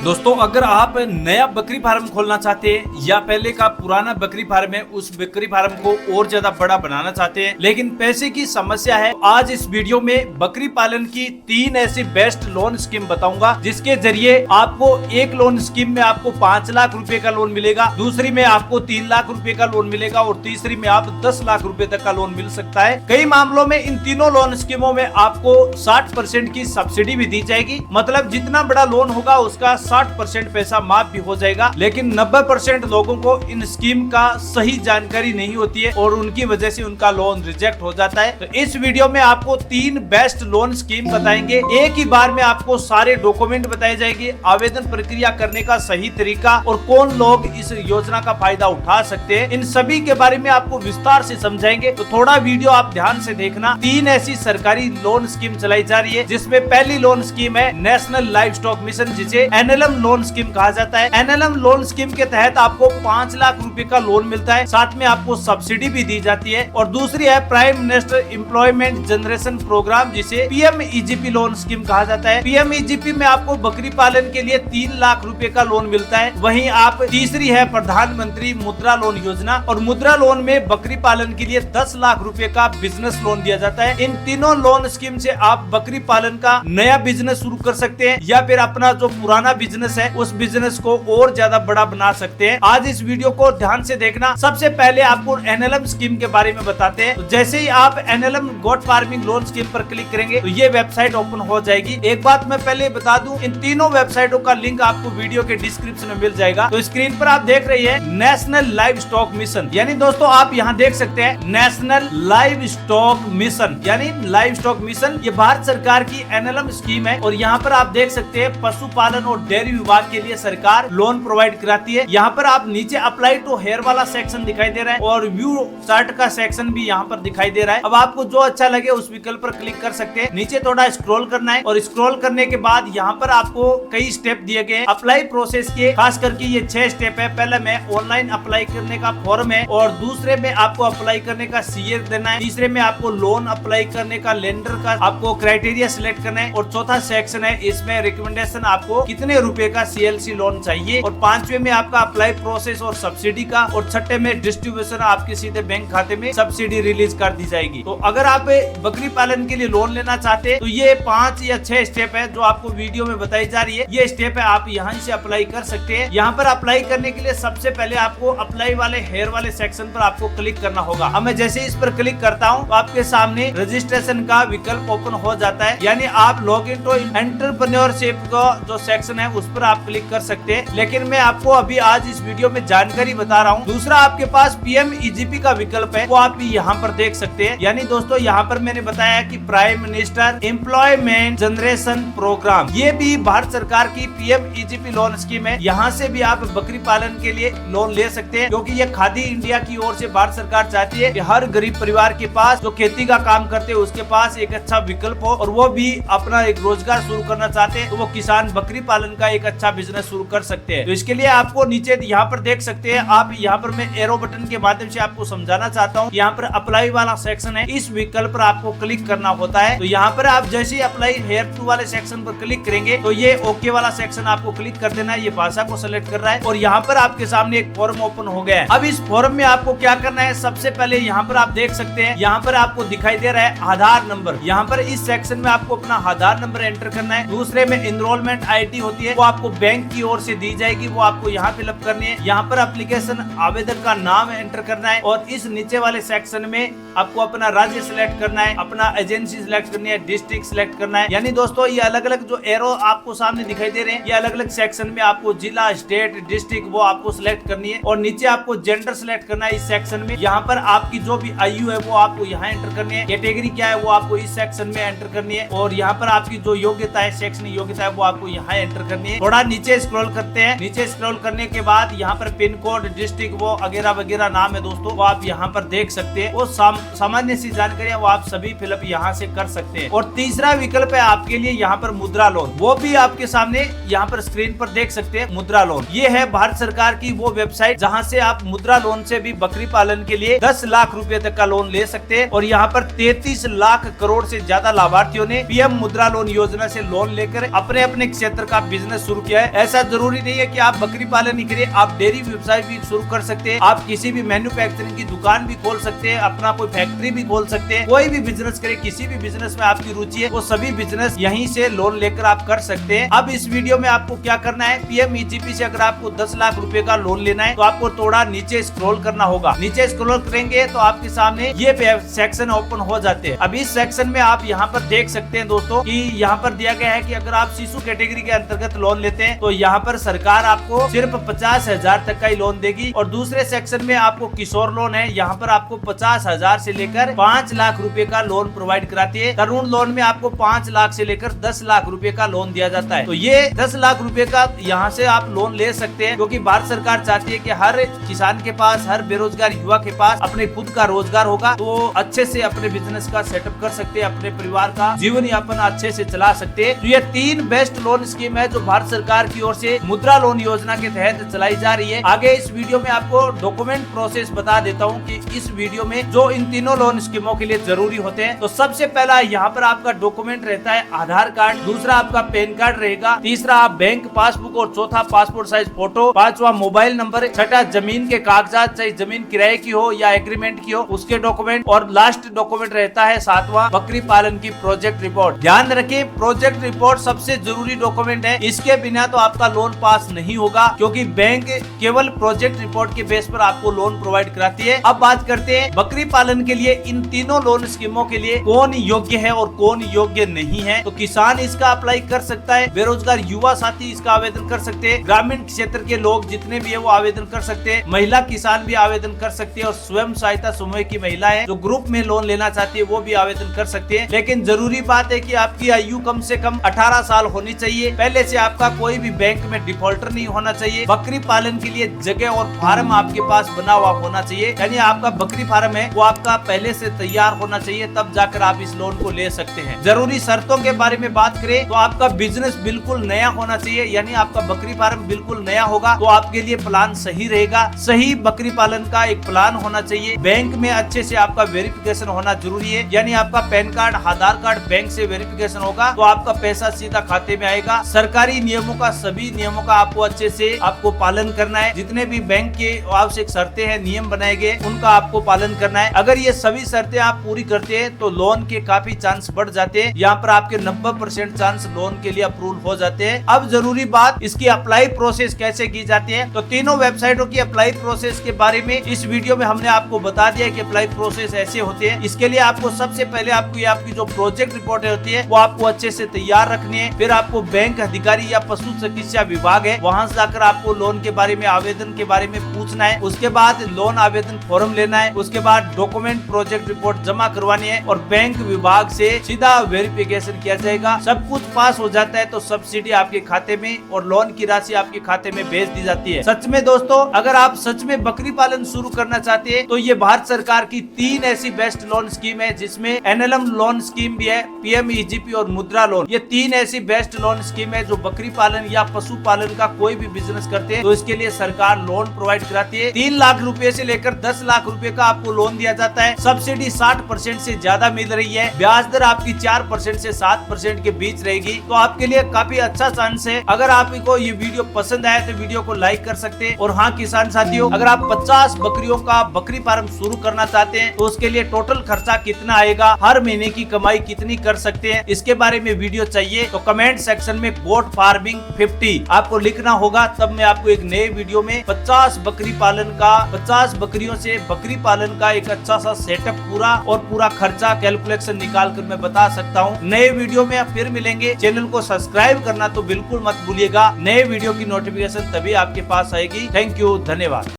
दोस्तों, अगर आप नया बकरी फार्म खोलना चाहते हैं या पहले का पुराना बकरी फार्म है उस बकरी फार्म को और ज्यादा बड़ा बनाना चाहते हैं लेकिन पैसे की समस्या है, आज इस वीडियो में बकरी पालन की 3 ऐसी बेस्ट लोन स्कीम बताऊंगा जिसके जरिए आपको एक लोन स्कीम में आपको 5 लाख रुपए का लोन मिलेगा, दूसरी में आपको 3 लाख रुपए का लोन मिलेगा और तीसरी में आप 10 लाख रुपए तक का लोन मिल सकता है। कई मामलों में इन तीनों लोन स्कीमों में आपको 60% की सब्सिडी भी दी जाएगी, मतलब जितना बड़ा लोन होगा उसका 60% पैसा माफ भी हो जाएगा। लेकिन 90% लोगों को इन स्कीम का सही जानकारी नहीं होती है और उनकी वजह से उनका लोन रिजेक्ट हो जाता है। तो इस वीडियो में आपको 3 बेस्ट लोन स्कीम बताएंगे, एक ही बार में आपको सारे डॉक्यूमेंट बताए जाएंगे, आवेदन प्रक्रिया करने का सही तरीका और कौन लोग इस योजना का फायदा उठा सकते हैं, इन सभी के बारे में आपको विस्तार से समझाएंगे। तो थोड़ा वीडियो आप ध्यान से देखना। 3 ऐसी सरकारी लोन स्कीम चलाई जा रही है जिसमें पहली लोन स्कीम है नेशनल लाइव स्टॉक मिशन, जिसे एनएलएम लोन स्कीम कहा जाता है। एनएलएम लोन स्कीम के तहत आपको 5 लाख रुपए का लोन मिलता है, साथ में आपको सब्सिडी भी दी जाती है। और दूसरी है prime minister employment generation programme, जिसे पीएमईजीपी लोन स्कीम कहा जाता है। पीएमईजीपी में आपको बकरी पालन के लिए 3 लाख रुपए का लोन मिलता है। वहीं आप तीसरी है प्रधानमंत्री मुद्रा लोन योजना, और मुद्रा लोन में बकरी पालन के लिए 10 लाख रुपए का बिजनेस लोन दिया जाता है। इन तीनों लोन स्कीम से आप बकरी पालन का नया बिजनेस शुरू कर सकते हैं या फिर अपना जो पुराना बिजनेस है उस बिजनेस को और ज्यादा बड़ा बना सकते हैं। आज इस वीडियो को ध्यान से देखना। सबसे पहले आपको एनएलएम स्कीम के बारे में बताते हैं। तो जैसे ही आप NLM goat farming loan scheme पर क्लिक करेंगे तो ये वेबसाइट ओपन हो जाएगी। एक बात मैं पहले बता दूं, इन तीनों वेबसाइटों का लिंक आपको वीडियो के डिस्क्रिप्शन में मिल जाएगा। तो स्क्रीन पर आप देख रही है नेशनल लाइव स्टॉक मिशन, यानी दोस्तों आप यहाँ देख सकते हैं नेशनल लाइव स्टॉक मिशन, यानी लाइव स्टॉक मिशन ये भारत सरकार की एनएलएम स्कीम है। और यहाँ पर आप देख सकते हैं पशुपालन और डेयरी विभाग के लिए सरकार लोन प्रोवाइड कराती है। यहाँ पर आप नीचे अप्लाई टू हेयर वाला सेक्शन दिखाई दे रहा है और व्यू चार्ट का सेक्शन भी यहाँ पर दिखाई दे रहा है। अब आपको जो अच्छा लगे उस विकल्प पर क्लिक कर सकते हैं। नीचे थोड़ा स्क्रॉल करना है और स्क्रॉल करने के बाद यहाँ पर आपको कई स्टेप दिए गए हैं अप्लाई प्रोसेस के, खास करके ये 6 स्टेप है। पहले में ऑनलाइन अप्लाई करने का फॉर्म है, और दूसरे में आपको अप्लाई करने का सीए देना है, तीसरे में आपको लोन अप्लाई करने का लेंडर का आपको क्राइटेरिया सिलेक्ट करना है, और चौथा सेक्शन है इसमें रिकमेंडेशन आपको कितने रुपए का सीएलसी लोन चाहिए, और 5वें में आपका अप्लाई प्रोसेस और सब्सिडी का, और 6ठे में डिस्ट्रीब्यूशन आपके सीधे बैंक खाते में सब्सिडी रिलीज कर दी जाएगी। तो अगर आप बकरी पालन के लिए लोन लेना चाहते हैं तो ये 5 या 6 स्टेप है जो आपको वीडियो में बताई जा रही है। ये स्टेप है, आप यहाँ से अप्लाई कर सकते हैं। यहाँ पर अप्लाई करने के लिए सबसे पहले आपको अप्लाई वाले हेयर वाले सेक्शन पर आपको क्लिक करना होगा। अब मैं जैसे इस पर क्लिक करता हूँ तो आपके सामने रजिस्ट्रेशन का विकल्प ओपन हो जाता है, यानी आप लॉग इन टू एंटरप्रेन्योरशिप का जो सेक्शन है उस पर आप क्लिक कर सकते हैं। लेकिन मैं आपको अभी आज इस वीडियो में जानकारी बता रहा हूँ। दूसरा आपके पास पीएमईजीपी का विकल्प है, वो आप यहाँ पर देख सकते हैं। यानी दोस्तों यहाँ पर मैंने बताया कि prime minister employment generation programme, ये भी भारत सरकार की पीएमईजीपी लोन स्कीम है। यहाँ से भी आप बकरी पालन के लिए लोन ले सकते हैं, क्योंकि ये खादी इंडिया की ओर से भारत सरकार चाहती है कि हर गरीब परिवार के पास जो खेती का काम करते हैं उसके पास एक अच्छा विकल्प हो, और वो भी अपना एक रोजगार शुरू करना चाहते हैं तो वो किसान बकरी पालन का एक अच्छा बिजनेस शुरू कर सकते हैं। तो इसके लिए आपको नीचे यहाँ पर देख सकते हैं, आप यहाँ पर मैं एरो बटन के माध्यम से आपको समझाना चाहता हूँ। यहाँ पर अप्लाई वाला सेक्शन है, इस विकल्प पर आपको क्लिक करना होता है। तो यहाँ पर आप जैसे ही अप्लाई हेयर टू वाले सेक्शन पर क्लिक करेंगे तो ये ओके वाला सेक्शन आपको क्लिक कर देना है। ये भाषा को सिलेक्ट कर रहा है और यहाँ पर आपके सामने एक फॉर्म ओपन हो गया है। अब इस फॉर्म में आपको क्या करना है, सबसे पहले यहाँ पर आप देख सकते हैं, यहाँ पर आपको दिखाई दे रहा है आधार नंबर। यहाँ पर इस सेक्शन में आपको अपना आधार नंबर एंटर करना है। दूसरे में एनरोलमेंट आईडी होती है, वो आपको बैंक की ओर से दी जाएगी, वो आपको यहाँ फिलअप करनी है। यहाँ पर एप्लीकेशन आवेदक का नाम एंटर करना है, और इस नीचे वाले सेक्शन में आपको अपना राज्य सिलेक्ट करना है, अपना एजेंसी सिलेक्ट करनी है, डिस्ट्रिक्ट सिलेक्ट करना है। यानी दोस्तों ये अलग अलग जो एरो आपको सामने दिखाई दे रहे हैं, ये अलग अलग सेक्शन में आपको जिला, स्टेट, डिस्ट्रिक्ट वो आपको सिलेक्ट करनी है। और नीचे आपको जेंडर सिलेक्ट करना है इस सेक्शन में। यहाँ पर आपकी जो भी आयु है वो आपको यहाँ एंटर करनी है। कैटेगरी क्या है वो आपको इस सेक्शन में एंटर करनी है, और यहाँ पर आपकी जो योग्यता है, शैक्षणिक योग्यता है, वो आपको यहाँ एंटर करनी है। थोड़ा नीचे स्क्रॉल करते हैं। नीचे स्क्रॉल करने के बाद यहाँ पर पिन कोड, डिस्ट्रिक्ट वो वगैरह वगैरह नाम है दोस्तों, वो आप यहाँ पर देख सकते हैं। वो सामान्य सी जानकारी वो आप सभी फिलअप यहाँ से कर सकते हैं। और तीसरा विकल्प है आपके लिए यहाँ पर मुद्रा लोन, वो भी आपके सामने यहाँ पर स्क्रीन पर देख सकते हैं। मुद्रा लोन ये है भारत सरकार की वो वेबसाइट जहाँ से आप मुद्रा लोन से भी बकरी पालन के लिए 10 लाख रुपए तक का लोन ले सकते हैं। और यहाँ पर 33 लाख करोड़ से ज्यादा लाभार्थियों ने पीएम मुद्रा लोन योजना से लोन लेकर अपने अपने क्षेत्र का बिजनेस बिजनेस शुरू किया है। ऐसा जरूरी नहीं है कि आप बकरी पालन ही करिए, आप डेयरी व्यवसाय भी शुरू कर सकते हैं, आप किसी भी मैन्युफैक्चरिंग की दुकान भी खोल सकते हैं, अपना कोई फैक्ट्री भी खोल सकते हैं, कोई भी बिजनेस करे, किसी भी बिजनेस में आपकी रुचि है वो सभी बिजनेस यहीं से लोन लेकर आप कर सकते हैं। अब इस वीडियो में आपको क्या करना है, PMEGP से अगर आपको 10 लाख रुपए का लोन लेना है तो आपको थोड़ा नीचे स्क्रॉल करना होगा। नीचे स्क्रॉल करेंगे तो आपके सामने ये सेक्शन ओपन हो जाते हैं। अब इस सेक्शन में आप यहाँ पर देख सकते हैं दोस्तों कि यहाँ पर दिया गया है कि अगर आप शिशु कैटेगरी के अंतर्गत लोन लेते हैं तो यहाँ पर सरकार आपको सिर्फ 50,000 तक का ही लोन देगी। और दूसरे सेक्शन में आपको किशोर लोन है, यहाँ पर आपको 50,000 से लेकर 5 लाख रुपए का लोन प्रोवाइड कराती है। तरुण लोन में आपको 5 लाख से लेकर 10 लाख रुपए का लोन दिया जाता है। तो ये 10 लाख रुपए का यहाँ से आप लोन ले सकते हैं, क्योंकि भारत सरकार चाहती है कि हर किसान के पास, हर बेरोजगार युवा के पास अपने खुद का रोजगार होगा तो अच्छे से अपने बिजनेस का सेटअप कर सकते हैं, अपने परिवार का जीवन यापन अच्छे से चला सकते हैं। तो ये 3 बेस्ट लोन स्कीम है जो भारत सरकार की ओर से मुद्रा लोन योजना के तहत चलाई जा रही है। आगे इस वीडियो में आपको डॉक्यूमेंट प्रोसेस बता देता हूँ कि इस वीडियो में जो इन तीनों लोन स्कीमों के लिए जरूरी होते हैं। तो सबसे पहला यहाँ पर आपका डॉक्यूमेंट रहता है आधार कार्ड, दूसरा आपका पैन कार्ड रहेगा, तीसरा आप बैंक पासबुक और चौथा पासपोर्ट साइज फोटो, पांचवा मोबाइल नंबर, छठा जमीन के कागजात, चाहे जमीन किराए की हो या एग्रीमेंट की हो उसके डॉक्यूमेंट, और लास्ट डॉक्यूमेंट रहता है सातवां बकरी पालन की प्रोजेक्ट रिपोर्ट। ध्यान रखें, प्रोजेक्ट रिपोर्ट सबसे जरूरी डॉक्यूमेंट है, इसके बिना तो आपका लोन पास नहीं होगा, क्योंकि बैंक केवल प्रोजेक्ट रिपोर्ट के बेस पर आपको लोन प्रोवाइड कराती है। अब बात करते हैं बकरी पालन के लिए इन तीनों लोन स्कीमों के लिए कौन योग्य है और कौन योग्य नहीं है। तो किसान इसका अप्लाई कर सकता है, बेरोजगार युवा साथी इसका आवेदन कर सकते हैं, ग्रामीण क्षेत्र के लोग जितने भी है वो आवेदन कर सकते हैं, महिला किसान भी आवेदन कर सकते हैं, और स्वयं सहायता समूह की महिलाएं जो ग्रुप में लोन लेना चाहती है वो भी आवेदन कर सकते हैं। लेकिन जरूरी बात है कि आपकी आयु कम से कम 18 साल होनी चाहिए, पहले से आपका कोई भी बैंक में डिफॉल्टर नहीं होना चाहिए, बकरी पालन के लिए जगह और फार्म आपके पास बना हुआ होना चाहिए, यानी आपका बकरी फार्म है वो आपका पहले से तैयार होना चाहिए, तब जाकर आप इस लोन को ले सकते हैं। जरूरी शर्तों के बारे में बात करें तो आपका बिजनेस बिल्कुल नया होना चाहिए, यानी आपका बकरी फार्म बिल्कुल नया होगा तो आपके लिए प्लान सही रहेगा। सही बकरी पालन का एक प्लान होना चाहिए, बैंक में अच्छे से आपका वेरिफिकेशन होना जरूरी है, यानी आपका पैन कार्ड, आधार कार्ड बैंक से वेरिफिकेशन होगा तो आपका पैसा सीधा खाते में आएगा। सरकारी नियमों का, सभी नियमों का आपको अच्छे से आपको पालन करना है, जितने भी बैंक के आवश्यक शर्तें हैं, नियम बनाए गए उनका आपको पालन करना है। अगर ये सभी शर्तें आप पूरी करते हैं तो लोन के काफी चांस बढ़ जाते हैं, यहाँ पर आपके 90% चांस लोन के लिए अप्रूव हो जाते हैं। अब जरूरी बात, इसकी अप्लाई प्रोसेस कैसे की जाती है, तो तीनों वेबसाइटों की अप्लाई प्रोसेस के बारे में इस वीडियो में हमने आपको बता दिया कि अप्लाई प्रोसेस ऐसे होते हैं। इसके लिए आपको सबसे पहले आपकी जो प्रोजेक्ट रिपोर्ट होती है वो आपको अच्छे से तैयार रखनी है, फिर आपको बैंक अधिकारी या पशु चिकित्सा विभाग है वहां से जाकर आपको लोन के बारे में, आवेदन के बारे में पूछना है, उसके बाद लोन आवेदन फॉर्म लेना है, उसके बाद डॉक्यूमेंट प्रोजेक्ट रिपोर्ट जमा करवानी है और बैंक विभाग से सीधा वेरिफिकेशन किया जाएगा। सब कुछ पास हो जाता है तो सब्सिडी आपके खाते में और लोन की राशि आपके खाते में भेज दी जाती है। सच में दोस्तों, अगर आप सच में बकरी पालन शुरू करना चाहते हैं तो ये भारत सरकार की 3 ऐसी बेस्ट लोन स्कीम है, जिसमें NLM लोन स्कीम भी है, PMEGP और मुद्रा लोन, ये 3 ऐसी बेस्ट लोन स्कीम है जो बकरी पालन या पशु पालन का कोई भी बिजनेस करते हैं तो इसके लिए सरकार लोन प्रोवाइड कराती है। 3 लाख रुपए से लेकर 10 लाख रुपए का आपको लोन दिया जाता है, सब्सिडी 60% से ज्यादा मिल रही है, ब्याज दर आपकी 4% से 7% के बीच रहेगी, तो आपके लिए काफी अच्छा चांस है। अगर आपको ये वीडियो पसंद आया तो वीडियो को लाइक कर सकते हैं। और हाँ किसान साथियों, अगर आप 50 बकरियों का बकरी फार्म शुरू करना चाहते हैं तो उसके लिए टोटल खर्चा कितना आएगा, हर महीने की कमाई कितनी कर सकते हैं, इसके बारे में वीडियो चाहिए तो कमेंट सेक्शन में गोट फार्मिंग 50 आपको लिखना होगा, तब मैं आपको एक नए वीडियो में 50 बकरी पालन का, 50 बकरियों से बकरी पालन का एक अच्छा सा सेटअप पूरा खर्चा कैलकुलेशन निकाल कर मैं बता सकता हूँ। नए वीडियो में फिर मिलेंगे, चैनल को सब्सक्राइब करना तो बिल्कुल मत भूलिएगा, नए वीडियो की नोटिफिकेशन तभी आपके पास आएगी। थैंक यू, धन्यवाद।